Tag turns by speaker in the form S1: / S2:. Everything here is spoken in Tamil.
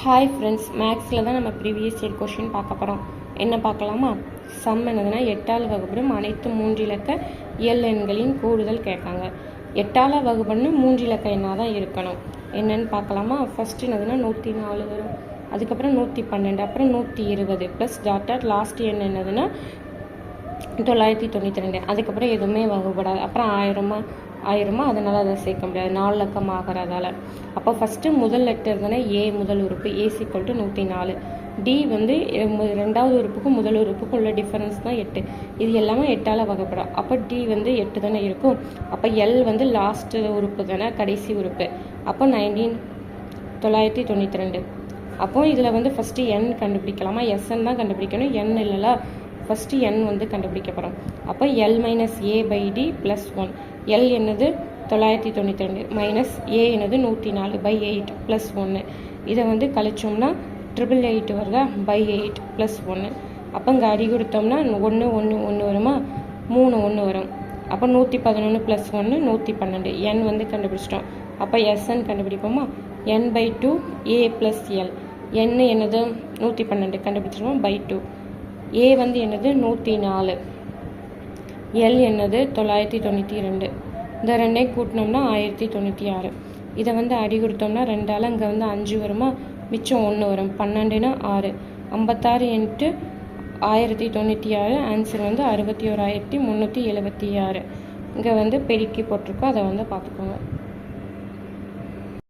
S1: ஹாய் ஃப்ரெண்ட்ஸ், மேக்ஸில் தான் நம்ம ப்ரீவியஸ் இயர் கொஷின் பார்க்க போகிறோம். என்ன பார்க்கலாமா? சம் என்னதுன்னா 8ஆல் வகுப்படும் அனைத்து 3 இலக்க இயல் எண்களின் கூடுதல் கேட்காங்க. 8ஆல் வகுப்படுன்னு 3 இலக்க எண்ணாக தான் இருக்கணும். என்னன்னு பார்க்கலாமா? ஃபஸ்ட்டு என்னதுன்னா 104 வரும், அதுக்கப்புறம் 112, அப்புறம் 120 ப்ளஸ் டாட் லாஸ்ட் எண் என்னதுன்னா 992. அதுக்கப்புறம் எதுவுமே வகுப்படாது. அப்புறம் 1000 அதனால் அதை சேர்க்க முடியாது, 4 இலக்கம் ஆகிறதால. அப்போ ஃபஸ்ட்டு முதல் லெட்டர் தானே ஏ, முதல் உறுப்பு ஏ = 104. டி வந்து ரெண்டாவது உறுப்புக்கும் முதல் உறுப்புக்கும் உள்ள டிஃபரன்ஸ் தான் 8. இது எல்லாமே 8ஆல் வகுப்படும். அப்போ டி வந்து 8 தானே இருக்கும். அப்போ எல் வந்து லாஸ்ட்டு உறுப்பு தானே, கடைசி உறுப்பு. அப்போ 992. அப்போ இதில் வந்து ஃபஸ்ட்டு என் கண்டுபிடிக்கலாமா? எஸ்என் தான் கண்டுபிடிக்கணும், என் இல்லைல்ல. ஃபஸ்ட்டு என் வந்து கண்டுபிடிக்க போகிறோம். அப்போ எல் - a/d + 1. எல் என்னது 992 மைனஸ் ஏ என்னது 104/8 + 1. இதை வந்து கழிச்சோம்னா 888 வருதா, /8 + 1. அப்போ இங்கே அடி கொடுத்தோம்னா 1 1 1 வருமா, 3 1 வரும். அப்போ 111 + 1 112. என் வந்து கண்டுபிடிச்சிட்டோம். அப்போ SN கண்டுபிடிப்போமா? n/2 a + l. n என்னது 112 கண்டுபிடிச்சிருவோம், /2. ஏ வந்து என்னது 104, எல் என்னது 992. இந்த ரெண்டையும் கூட்டினோம்னா 1096. இதை வந்து அடி கொடுத்தோம்னா 2ஆல் இங்கே வந்து 5 வருமா, மிச்சம் 1 வரும். 12னா 6, 56 × 1096. ஆன்சர் வந்து 61376. இங்கே வந்து பெருக்கி போட்டிருக்கோம், அதை வந்து பார்த்துக்கோங்க.